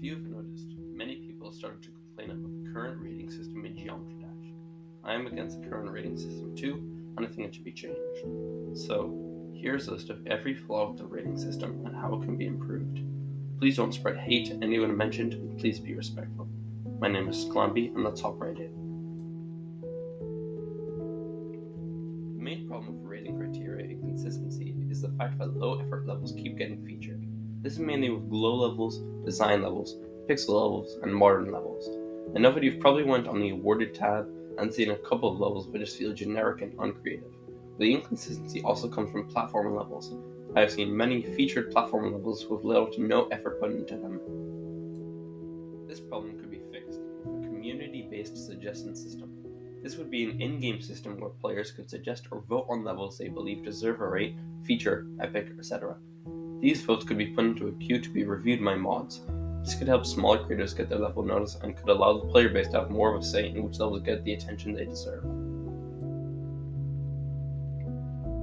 you have noticed, many people have started to complain about the current rating system in Geometry Dash. I am against the current rating system too, and I think it should be changed. So, here's a list of every flaw with the rating system and how it can be improved. Please don't spread hate to anyone mentioned, and please be respectful. My name is Sclamby, and let's hop right in. The main problem with rating criteria inconsistency is the fact that low effort levels keep getting featured. This is mainly with glow levels, design levels, pixel levels, and modern levels. I know that you've probably went on the awarded tab and seen a couple of levels that just feel generic and uncreative. The inconsistency also comes from platform levels. I have seen many featured platform levels with little to no effort put into them. This problem could be fixed with a community-based suggestion system. This would be an in-game system where players could suggest or vote on levels they believe deserve a rate, feature, epic, etc. These votes could be put into a queue to be reviewed by mods. This could help smaller creators get their level noticed and could allow the player base to have more of a say in which levels get the attention they deserve.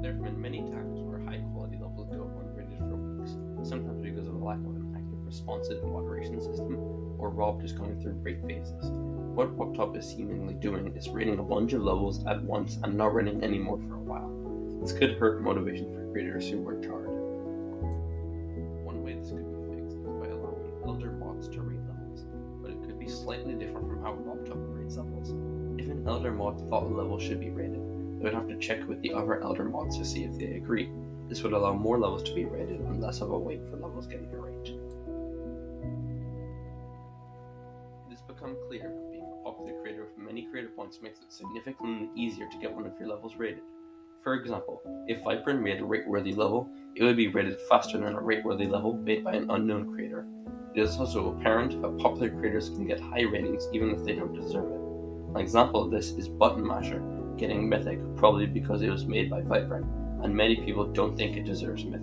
There have been many times where high-quality levels go unrated for weeks, sometimes because of a lack of an active responsive moderation system, or Rob just going through rate phases. What PopTop is seemingly doing is rating a bunch of levels at once and not rating any more for a while. This could hurt motivation for creators who worked hard. One way this could be fixed is by allowing elder mods to rate levels, but it could be slightly different from how PopTop rates levels. If an elder mod thought a level should be rated, they would have to check with the other elder mods to see if they agree. This would allow more levels to be rated and less of a wait for levels getting a rate. It has become clear that being a popular creator with many creator points makes it significantly easier to get one of your levels rated. For example, if Viper made a rate-worthy level, it would be rated faster than a rate-worthy level made by an unknown creator. It is also apparent that popular creators can get high ratings even if they don't deserve it. An example of this is Button Masher getting Mythic probably because it was made by Viper, and many people don't think it deserves Mythic.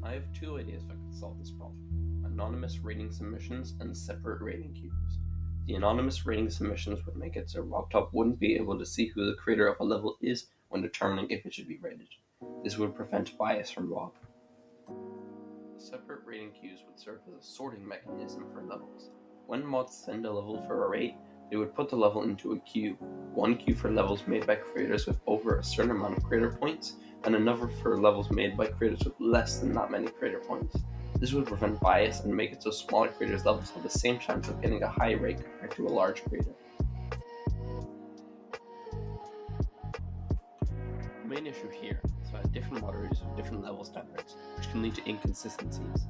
I have two ideas that could solve this problem: anonymous rating submissions and separate rating queues. The anonymous rating submissions would make it so RobTop wouldn't be able to see who the creator of a level is when determining if it should be rated. This would prevent bias from Rob. The separate rating queues would serve as a sorting mechanism for levels. When mods send a level for a rate, they would put the level into a queue. One queue for levels made by creators with over a certain amount of creator points, and another for levels made by creators with less than that many creator points. This would prevent bias and make it so smaller creators' levels have the same chance of getting a high rate compared to a large creator. The main issue here is that different moderators have different level standards, which can lead to inconsistencies.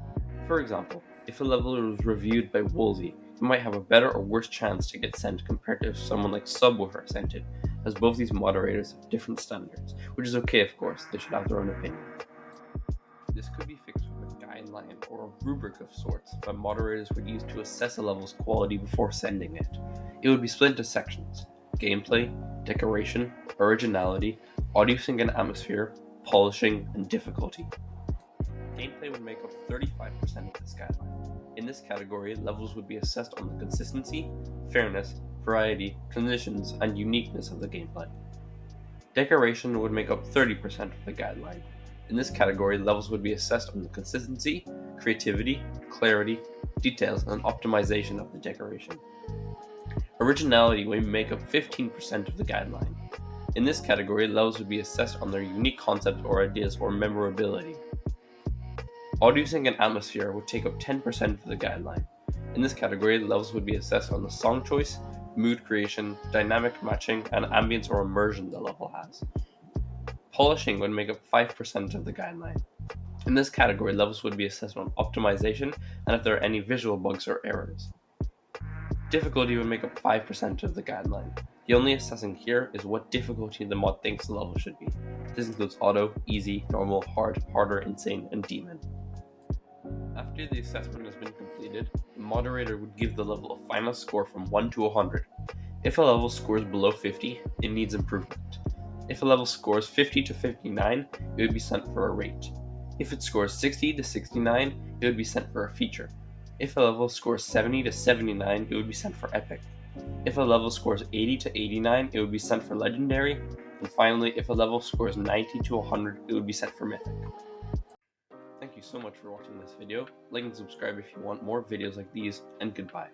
For example, if a level was reviewed by Woolsey, it might have a better or worse chance to get sent compared to if someone like Subwoofer sent it, as both these moderators have different standards, which is okay of course, they should have their own opinion. This could be fixed with a guideline or a rubric of sorts that moderators would use to assess a level's quality before sending it. It would be split into sections: gameplay, decoration, originality, audio sync and atmosphere, polishing, and difficulty. Gameplay would make up 35% of this guideline. In this category, levels would be assessed on the consistency, fairness, variety, transitions, and uniqueness of the gameplay. Decoration would make up 30% of the guideline. In this category, levels would be assessed on the consistency, creativity, clarity, details, and optimization of the decoration. Originality would make up 15% of the guideline. In this category, levels would be assessed on their unique concept or ideas or memorability. Audio sync and atmosphere would take up 10% of the guideline. In this category, levels would be assessed on the song choice, mood creation, dynamic matching, and ambience or immersion the level has. Polishing would make up 5% of the guideline. In this category, levels would be assessed on optimization and if there are any visual bugs or errors. Difficulty would make up 5% of the guideline. The only assessing here is what difficulty the mod thinks the level should be. This includes auto, easy, normal, hard, harder, insane, and demon. After the assessment has been completed, the moderator would give the level a final score from 1 to 100. If a level scores below 50, it needs improvement. If a level scores 50 to 59, it would be sent for a rate. If it scores 60 to 69, it would be sent for a feature. If a level scores 70 to 79, it would be sent for epic. If a level scores 80 to 89, it would be sent for legendary. And finally, if a level scores 90 to 100, it would be sent for mythic. Thank you so much for watching this video. Like and subscribe if you want more videos like these, and goodbye.